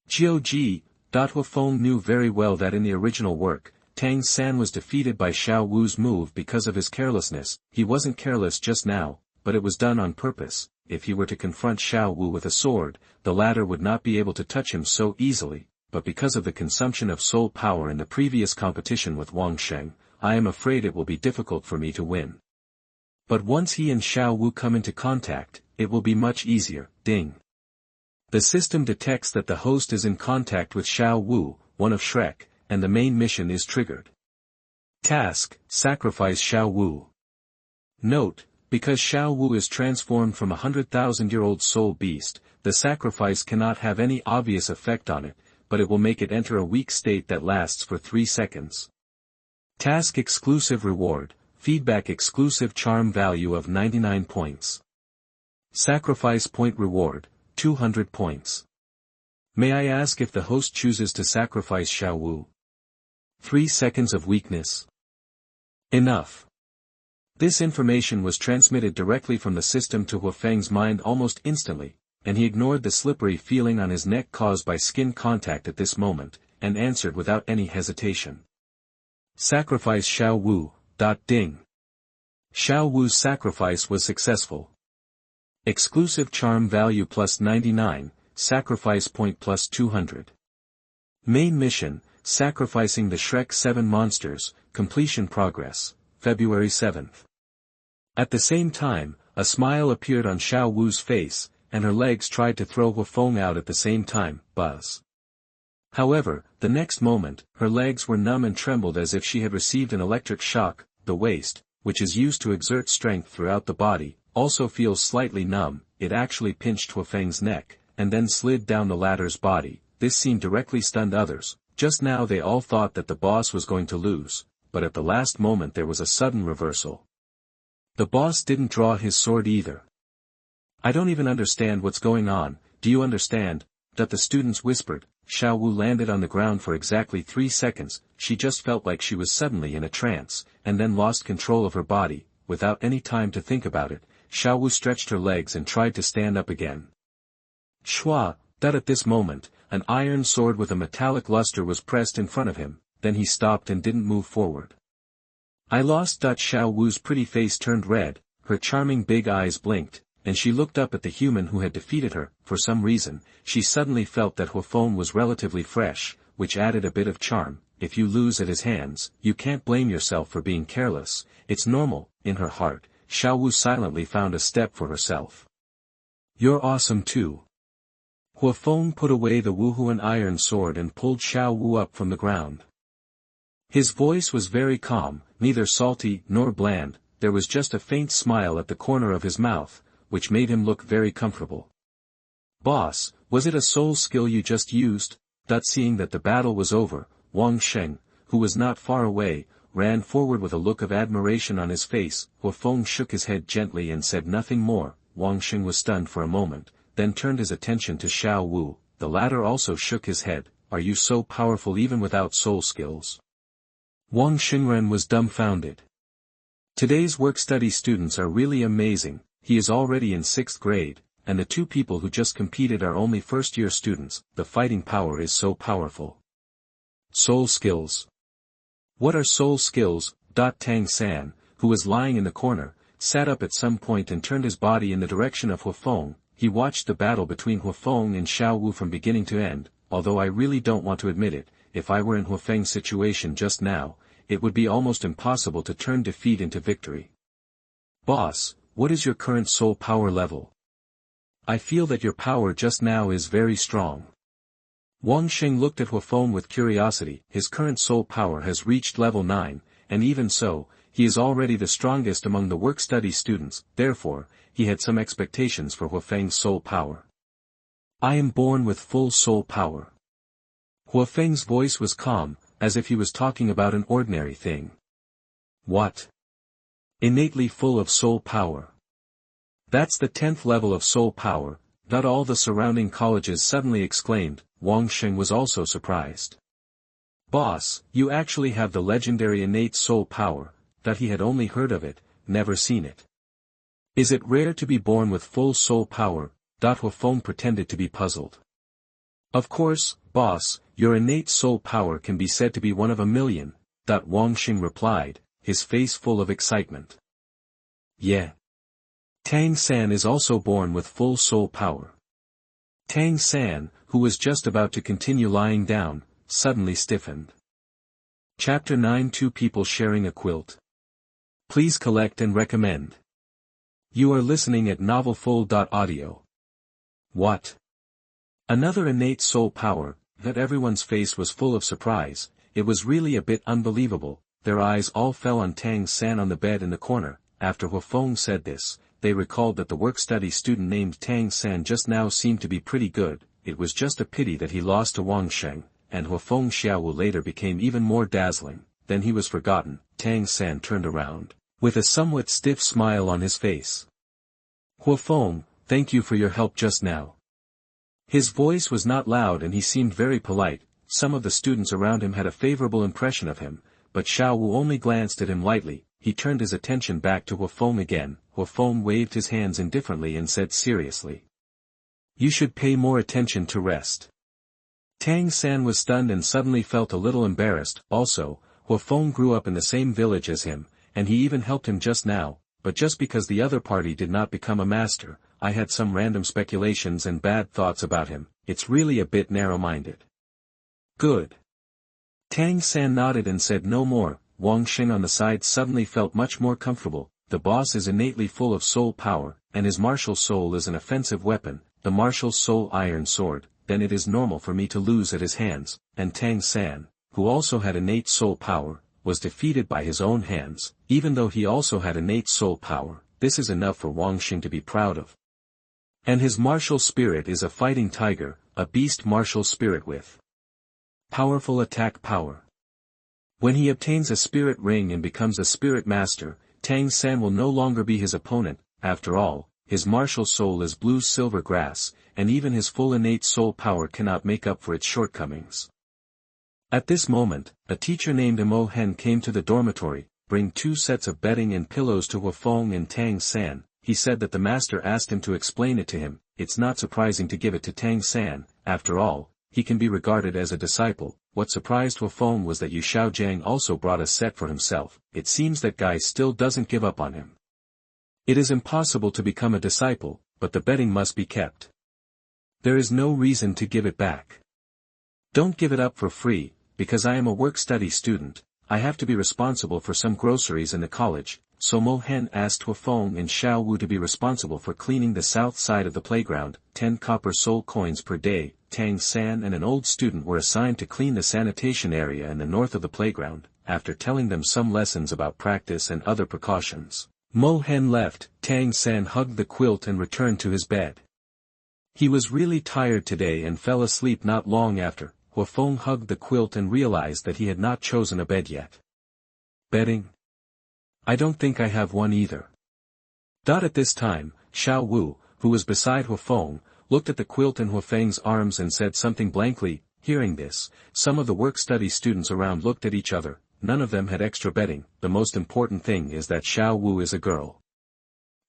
Huo Feng knew very well that in the original work, Tang San was defeated by Xiao Wu's move because of his carelessness. He wasn't careless just now, but it was done on purpose. If he were to confront Xiao Wu with a sword, the latter would not be able to touch him so easily, but because of the consumption of soul power in the previous competition with Wang Sheng, I am afraid it will be difficult for me to win. But once he and Xiao Wu come into contact, it will be much easier. Ding. The system detects that the host is in contact with Xiao Wu, one of Shrek, and the main mission is triggered. Task: Sacrifice Xiao Wu. Note: because Xiao Wu is transformed from a 100,000-year-old soul beast, the sacrifice cannot have any obvious effect on it, but it will make it enter a weak state that lasts for 3 seconds. Task exclusive reward: feedback exclusive charm value of 99 points. Sacrifice point reward: 200 points. May I ask if the host chooses to sacrifice Xiao Wu? 3 seconds of weakness. Enough. This information was transmitted directly from the system to Huo Feng's mind almost instantly, and he ignored the slippery feeling on his neck caused by skin contact at this moment, and answered without any hesitation. Sacrifice Xiao Wu. Ding. Xiao Wu's sacrifice was successful. Exclusive charm value plus 99, sacrifice point plus 200. Main mission: Sacrificing the Shrek 7 monsters, completion progress, February 7th. At the same time, a smile appeared on Xiao Wu's face, and her legs tried to throw Huo Feng out at the same time. Buzz. However, the next moment, her legs were numb and trembled as if she had received an electric shock. The waist, which is used to exert strength throughout the body, also feels slightly numb. It actually pinched Huo Feng's neck, and then slid down the latter's body. This scene directly stunned others. Just now they all thought that the boss was going to lose, but at the last moment there was a sudden reversal. The boss didn't draw his sword either. I don't even understand what's going on. Do you understand? That the students whispered. Xiao Wu landed on the ground for exactly 3 seconds. She just felt like she was suddenly in a trance, and then lost control of her body. Without any time to think about it, Xiao Wu stretched her legs and tried to stand up again. Shua, that at this moment, an iron sword with a metallic luster was pressed in front of him, then he stopped and didn't move forward. I lost. Xiao Wu's pretty face turned red, her charming big eyes blinked, and she looked up at the human who had defeated her. For some reason, she suddenly felt that Huo Feng was relatively fresh, which added a bit of charm. If you lose at his hands, you can't blame yourself for being careless, it's normal. In her heart, Xiao Wu silently found a step for herself. You're awesome too. Huo Feng put away the Wuhun Iron Sword and pulled Xiao Wu up from the ground. His voice was very calm, neither salty nor bland. There was just a faint smile at the corner of his mouth, which made him look very comfortable. Boss, was it a soul skill you just used? Seeing that the battle was over, Wang Sheng, who was not far away, ran forward with a look of admiration on his face. Huo Feng shook his head gently and said nothing more. Wang Sheng was stunned for a moment, then turned his attention to Xiao Wu. The latter also shook his head. Are you so powerful even without soul skills? Wang Xingren was dumbfounded. Today's work-study students are really amazing. He is already in 6th grade, and the 2 people who just competed are only first-year students. The fighting power is so powerful. Soul skills. What are soul skills? Tang San, who was lying in the corner, sat up at some point and turned his body in the direction of Huo Feng. He watched the battle between Huo Feng and Xiao Wu from beginning to end. Although I really don't want to admit it, if I were in Huo Feng's situation just now, it would be almost impossible to turn defeat into victory. Boss, what is your current soul power level? I feel that your power just now is very strong. Wang Sheng looked at Huo Feng with curiosity. His current soul power has reached level 9, and even so, he is already the strongest among the work-study students. Therefore, he had some expectations for Huo Feng's soul power. I am born with full soul power. Huo Feng's voice was calm, as if he was talking about an ordinary thing. What? Innately full of soul power. That's the 10th level of soul power. Not all the surrounding colleges suddenly exclaimed. Wang Sheng was also surprised. Boss, you actually have the legendary innate soul power. That he had only heard of it, never seen it. Is it rare to be born with full soul power? Huo Feng pretended to be puzzled. Of course, boss, your innate soul power can be said to be one of a million, Wang Xing replied, his face full of excitement. Yeah. Tang San is also born with full soul power. Tang San, who was just about to continue lying down, suddenly stiffened. Chapter 9. Two people sharing a quilt. Please collect and recommend. You are listening at novelfull.audio. What? Another innate soul power, that everyone's face was full of surprise. It was really a bit unbelievable. Their eyes all fell on Tang San on the bed in the corner. After Huo Feng said this, they recalled that the work-study student named Tang San just now seemed to be pretty good. It was just a pity that he lost to Wang Sheng, and Huo Feng Xiao Wu later became even more dazzling. Then he was forgotten. Tang San turned around, with a somewhat stiff smile on his face. Huo Feng, thank you for your help just now. His voice was not loud and he seemed very polite. Some of the students around him had a favorable impression of him, but Xiao Wu only glanced at him lightly. He turned his attention back to Huo Feng again. Huo Feng waved his hands indifferently and said seriously, "You should pay more attention to rest." Tang San was stunned and suddenly felt a little embarrassed. Also, Huo Feng grew up in the same village as him, and he even helped him just now, but just because the other party did not become a master, I had some random speculations and bad thoughts about him. It's really a bit narrow-minded. Good. Tang San nodded and said no more. Wang Xing on the side suddenly felt much more comfortable. The boss is innately full of soul power, and his martial soul is an offensive weapon, the martial soul Iron Sword. Then it is normal for me to lose at his hands, and Tang San, who also had innate soul power, was defeated by his own hands. Even though he also had innate soul power, this is enough for Wang Xing to be proud of. And his martial spirit is a fighting tiger, a beast martial spirit with powerful attack power. When he obtains a spirit ring and becomes a spirit master, Tang San will no longer be his opponent. After all, his martial soul is blue silver grass, and even his full innate soul power cannot make up for its shortcomings. At this moment, a teacher named Mo Hen came to the dormitory, bring 2 sets of bedding and pillows to Huo Feng and Tang San. He said that the master asked him to explain it to him. It's not surprising to give it to Tang San. After all, he can be regarded as a disciple. What surprised Huo Feng was that Yu Xiaogang also brought a set for himself. It seems that guy still doesn't give up on him. It is impossible to become a disciple, but the bedding must be kept. There is no reason to give it back. Don't give it up for free, because I am a work-study student. I have to be responsible for some groceries in the college. So Mo Hen asked Huo Feng and Xiao Wu to be responsible for cleaning the south side of the playground. 10 copper soul coins per day. Tang San and an old student were assigned to clean the sanitation area in the north of the playground. After telling them some lessons about practice and other precautions, Mo Hen left. Tang San hugged the quilt and returned to his bed. He was really tired today and fell asleep not long after. Huo Feng hugged the quilt and realized that he had not chosen a bed yet. Bedding? I don't think I have one either. At this time, Xiao Wu, who was beside Huo Feng, looked at the quilt in Huo Feng's arms and said something blankly. Hearing this, some of the work-study students around looked at each other. None of them had extra bedding. The most important thing is that Xiao Wu is a girl.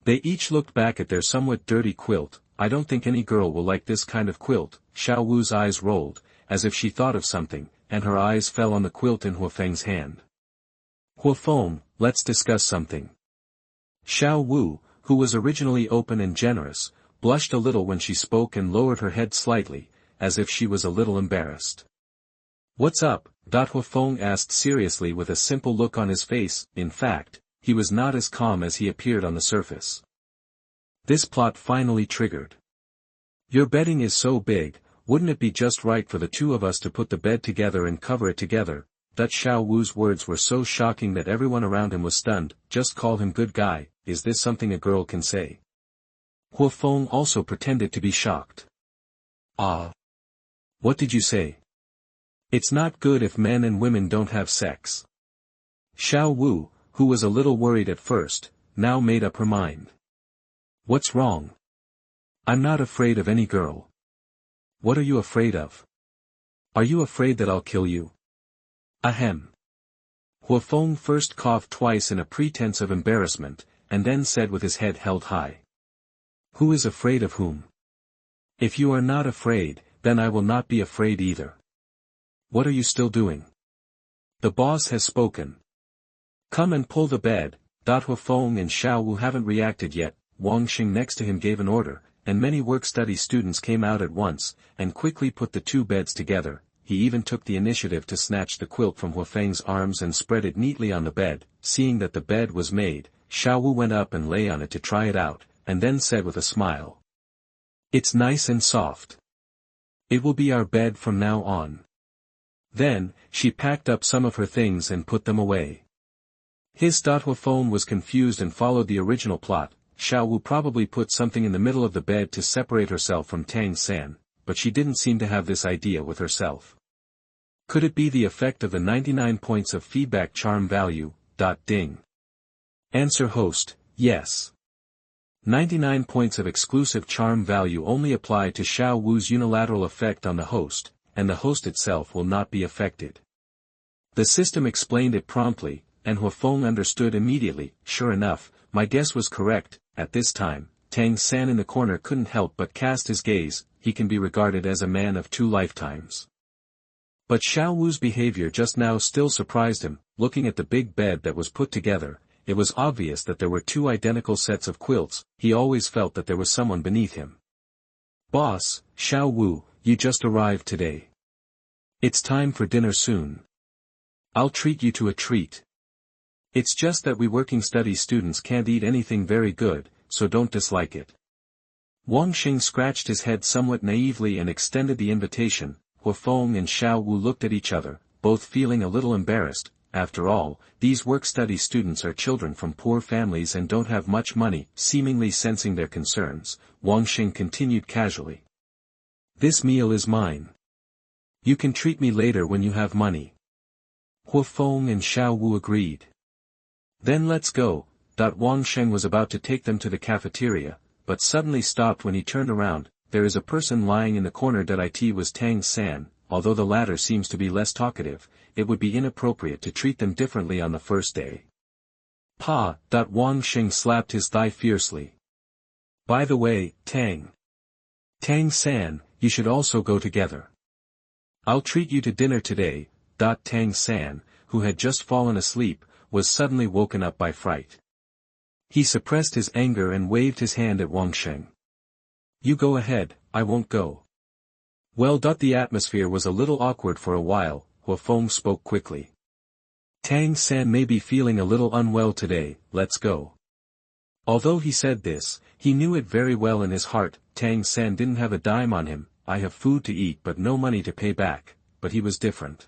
They each looked back at their somewhat dirty quilt. I don't think any girl will like this kind of quilt. Xiao Wu's eyes rolled, as if she thought of something, and her eyes fell on the quilt in Huo Feng's hand. Huo Feng, let's discuss something. Xiao Wu, who was originally open and generous, blushed a little when she spoke and lowered her head slightly, as if she was a little embarrassed. What's up? Huo Feng asked seriously with a simple look on his face. In fact, he was not as calm as he appeared on the surface. This plot finally triggered. Your bedding is so big, wouldn't it be just right for the 2 of us to put the bed together and cover it together? Xiao Wu's words were so shocking that everyone around him was stunned. Just call him good guy. Is this something a girl can say? Huo Feng also pretended to be shocked. Ah. What did you say? It's not good if men and women don't have sex. Xiao Wu, who was a little worried at first, now made up her mind. What's wrong? I'm not afraid of any girl. What are you afraid of? Are you afraid that I'll kill you? Ahem. Huo Feng first coughed twice in a pretense of embarrassment, and then said with his head held high. Who is afraid of whom? If you are not afraid, then I will not be afraid either. What are you still doing? The boss has spoken. Come and pull the bed. Huo Feng and Xiao Wu haven't reacted yet. Wang Xing next to him gave an order, and many work-study students came out at once, and quickly put the two beds together. He even took the initiative to snatch the quilt from Huo Feng's arms and spread it neatly on the bed. Seeing that the bed was made, Xiao Wu went up and lay on it to try it out, and then said with a smile. It's nice and soft. It will be our bed from now on. Then, she packed up some of her things and put them away. Huo Feng was confused and followed the original plot. Xiao Wu probably put something in the middle of the bed to separate herself from Tang San, but she didn't seem to have this idea with herself. Could it be the effect of the 99 points of feedback charm value? Ding. Answer host, yes. 99 points of exclusive charm value only apply to Xiao Wu's unilateral effect on the host, and the host itself will not be affected. The system explained it promptly, and Huo Feng understood immediately. Sure enough, my guess was correct. At this time, Tang San in the corner couldn't help but cast his gaze. He can be regarded as a man of 2 lifetimes. But Xiao Wu's behavior just now still surprised him. Looking at the big bed that was put together, it was obvious that there were 2 identical sets of quilts. He always felt that there was someone beneath him. Boss, Xiao Wu, you just arrived today. It's time for dinner soon. I'll treat you to a treat. It's just that we working study students can't eat anything very good, so don't dislike it. Wang Xing scratched his head somewhat naively and extended the invitation. Huo Feng and Xiao Wu looked at each other, both feeling a little embarrassed. After all, these work-study students are children from poor families and don't have much money. Seemingly sensing their concerns, Wang Xing continued casually. This meal is mine. You can treat me later when you have money. Huo Feng and Xiao Wu agreed. Then let's go. Wang Xing was about to take them to the cafeteria, but suddenly stopped when he turned around. There is a person lying in the corner. It was Tang San. Although the latter seems to be less talkative, it would be inappropriate to treat them differently on the first day. Pa! Wang Xing slapped his thigh fiercely. By the way, Tang San, you should also go together. I'll treat you to dinner today. Tang San, who had just fallen asleep, was suddenly woken up by fright. He suppressed his anger and waved his hand at Wang Xing. You go ahead, I won't go. Well, the atmosphere was a little awkward for a while. Huo Feng spoke quickly. Tang San may be feeling a little unwell today, let's go. Although he said this, he knew it very well in his heart. Tang San didn't have a dime on him. I have food to eat but no money to pay back, but he was different.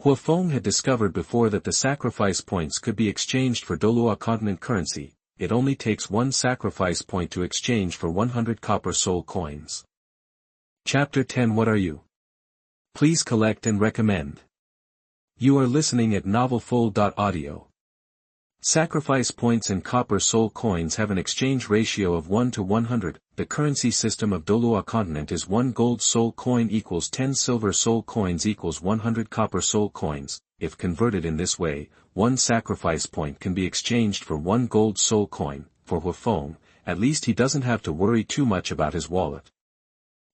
Huo Feng had discovered before that the sacrifice points could be exchanged for Douluo continent currency. It only takes 1 sacrifice point to exchange for 100 copper soul coins. Chapter 10. What are you? Please collect and recommend. You are listening at novelfull.audio. Sacrifice points and copper soul coins have an exchange ratio of 1 to 100. The currency system of Douluo continent is 1 gold soul coin equals 10 silver soul coins equals 100 copper soul coins. If converted in this way, 1 sacrifice point can be exchanged for 1 gold soul coin. For Huo Feng, at least he doesn't have to worry too much about his wallet.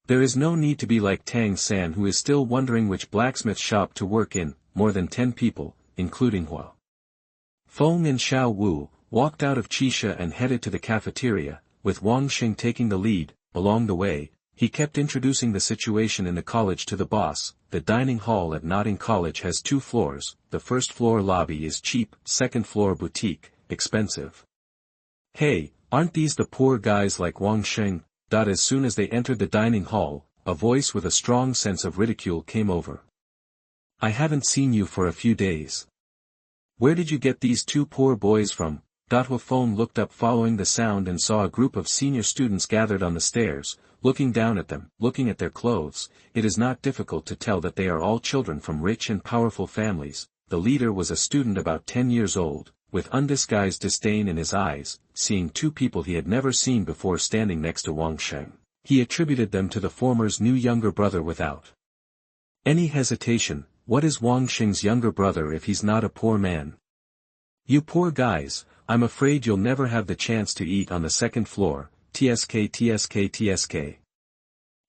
There is no need to be like Tang San, who is still wondering which blacksmith shop to work in. More than 10 people, including Huo Feng and Xiao Wu, walked out of Qixia and headed to the cafeteria, with Wang Xing taking the lead. Along the way, he kept introducing the situation in the college to the boss. The dining hall at NaN College has 2 floors. The first floor lobby is cheap, second floor boutique, expensive. Hey, aren't these the poor guys like Wang Xing? As soon as they entered the dining hall, a voice with a strong sense of ridicule came over. I haven't seen you for a few days. Where did you get these 2 poor boys from? Huo Feng looked up following the sound and saw a group of senior students gathered on the stairs. Looking down at them, looking at their clothes, it is not difficult to tell that they are all children from rich and powerful families. The leader was a student about 10 years old, with undisguised disdain in his eyes. Seeing 2 people he had never seen before standing next to Wang Xing, he attributed them to the former's new younger brother without any hesitation. What is Wang Xing's younger brother if he's not a poor man? You poor guys, I'm afraid you'll never have the chance to eat on the second floor, tsk.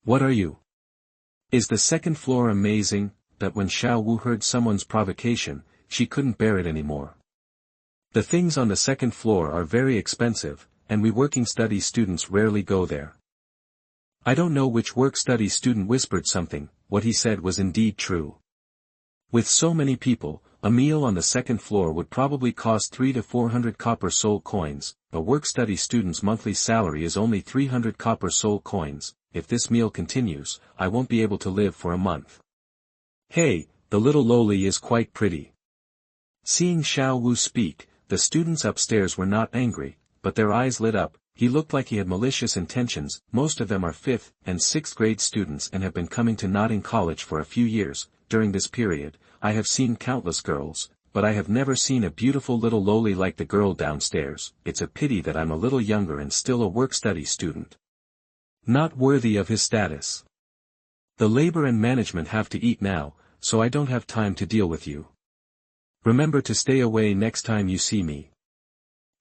What are you? Is the second floor amazing? That when Xiao Wu heard someone's provocation, she couldn't bear it anymore. The things on the second floor are very expensive, and we working-study students rarely go there. I don't know which work-study student whispered something. What he said was indeed true. With so many people, a meal on the second floor would probably cost 300 to 400 copper soul coins. A work-study student's monthly salary is only 300 copper soul coins. If this meal continues, I won't be able to live for a month. Hey, the little loli is quite pretty. Seeing Xiao Wu speak, the students upstairs were not angry, but their eyes lit up. He looked like he had malicious intentions. Most of them are 5th and 6th grade students and have been coming to NaN college for a few years. During this period, I have seen countless girls, but I have never seen a beautiful little loli like the girl downstairs. It's a pity that I'm a little younger and still a work-study student. Not worthy of his status. The labor and management have to eat now, so I don't have time to deal with you. Remember to stay away next time you see me.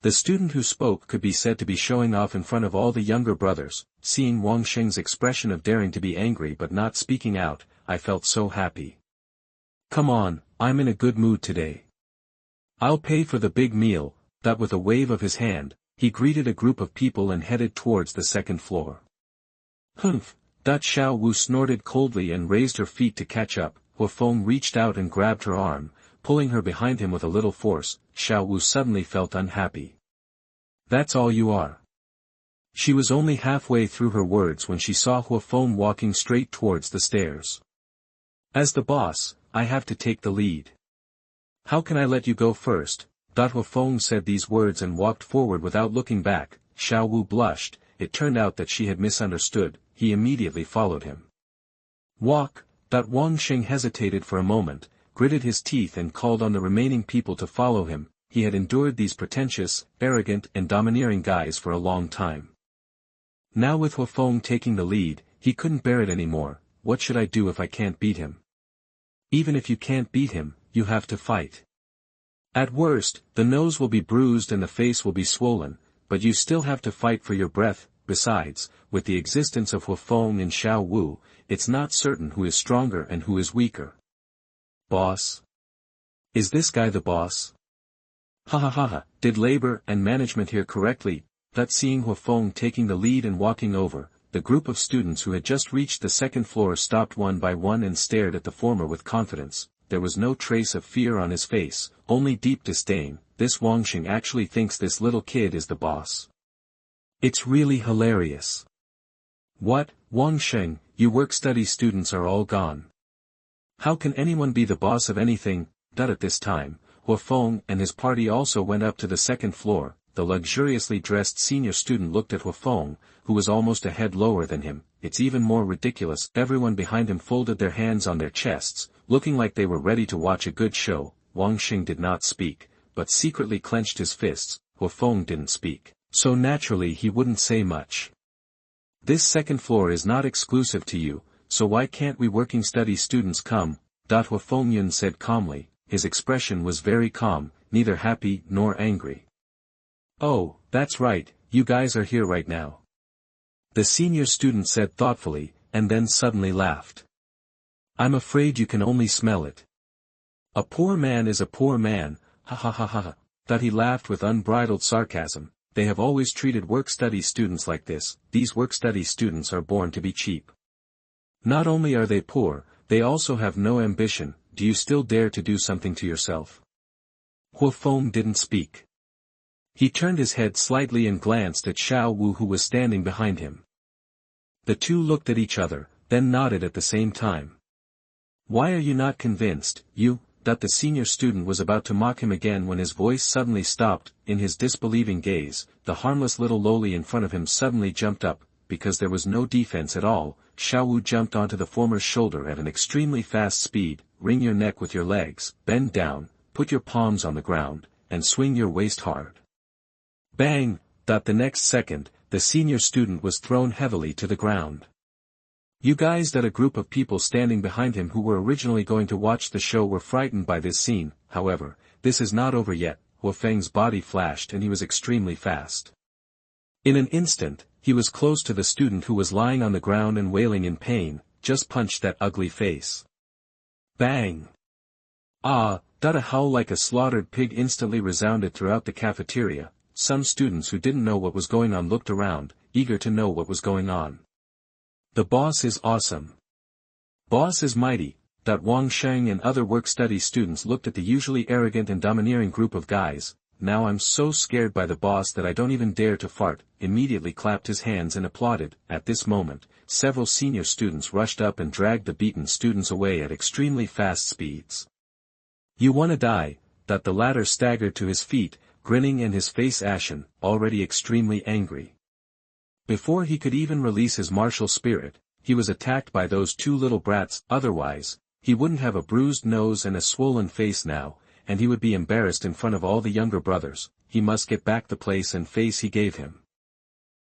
The student who spoke could be said to be showing off in front of all the younger brothers. Seeing Wang Sheng's expression of daring to be angry but not speaking out, I felt so happy. Come on, I'm in a good mood today. I'll pay for the big meal. That with a wave of his hand, he greeted a group of people and headed towards the second floor. Humph, that Xiao Wu snorted coldly and raised her feet to catch up. Huo Feng reached out and grabbed her arm, pulling her behind him with a little force. Xiao Wu suddenly felt unhappy. That's all you are. She was only halfway through her words when she saw Huo Feng walking straight towards the stairs. As the boss, I have to take the lead. How can I let you go first? Huo Feng said these words and walked forward without looking back. Xiao Wu blushed. It turned out that she had misunderstood. He immediately followed him. Walk. Wang Sheng hesitated for a moment, gritted his teeth and called on the remaining people to follow him. He had endured these pretentious, arrogant and domineering guys for a long time. Now with Huo Feng taking the lead, he couldn't bear it anymore. What should I do if I can't beat him? Even if you can't beat him, you have to fight. At worst, the nose will be bruised and the face will be swollen, but you still have to fight for your breath. Besides, with the existence of Huo Feng and Xiao Wu, it's not certain who is stronger and who is weaker. Boss? Is this guy the boss? Ha ha ha ha, did labor and management hear correctly? That seeing Huo Feng taking the lead and walking over, the group of students who had just reached the second floor stopped one by one and stared at the former with confidence. There was no trace of fear on his face, only deep disdain. This Wang Sheng actually thinks this little kid is the boss. It's really hilarious. What, Wang Sheng, you work-study students are all gone. How can anyone be the boss of anything? At this time, Huo Feng and his party also went up to the second floor. The luxuriously dressed senior student looked at Huo Feng, who was almost a head lower than him. It's even more ridiculous. Everyone behind him folded their hands on their chests, looking like they were ready to watch a good show. Wang Sheng did not speak, but secretly clenched his fists. Huo Feng didn't speak, so naturally he wouldn't say much. This second floor is not exclusive to you, so why can't we working-study students come? Huo Feng Yun said calmly. His expression was very calm, neither happy nor angry. Oh, that's right, you guys are here right now. The senior student said thoughtfully, and then suddenly laughed. I'm afraid you can only smell it. A poor man is a poor man, ha ha ha ha ha. That he laughed with unbridled sarcasm. They have always treated work-study students like this. These work-study students are born to be cheap. Not only are they poor, they also have no ambition. Do you still dare to do something to yourself? Huo Feng didn't speak. He turned his head slightly and glanced at Xiao Wu who was standing behind him. The two looked at each other, then nodded at the same time. Why are you not convinced, you? That the senior student was about to mock him again when his voice suddenly stopped. In his disbelieving gaze, the harmless little loli in front of him suddenly jumped up. Because there was no defense at all, Xiao Wu jumped onto the former's shoulder at an extremely fast speed. Wring your neck with your legs, bend down, put your palms on the ground, and swing your waist hard. Bang! The next second, the senior student was thrown heavily to the ground. You guys, that a group of people standing behind him who were originally going to watch the show were frightened by this scene. However, this is not over yet. Huo Feng's body flashed and he was extremely fast. In an instant, he was close to the student who was lying on the ground and wailing in pain, just punched that ugly face. Bang! Ah! A howl like a slaughtered pig instantly resounded throughout the cafeteria. Some students who didn't know what was going on looked around, eager to know what was going on. The boss is awesome. Boss is mighty. Wang Sheng and other work-study students looked at the usually arrogant and domineering group of guys. Now I'm so scared by the boss that I don't even dare to fart, immediately clapped his hands and applauded. At this moment, several senior students rushed up and dragged the beaten students away at extremely fast speeds. You wanna die? The latter staggered to his feet, grinning and his face ashen, already extremely angry. Before he could even release his martial spirit, he was attacked by those two little brats. Otherwise, he wouldn't have a bruised nose and a swollen face now, and he would be embarrassed in front of all the younger brothers. He must get back the place and face he gave him.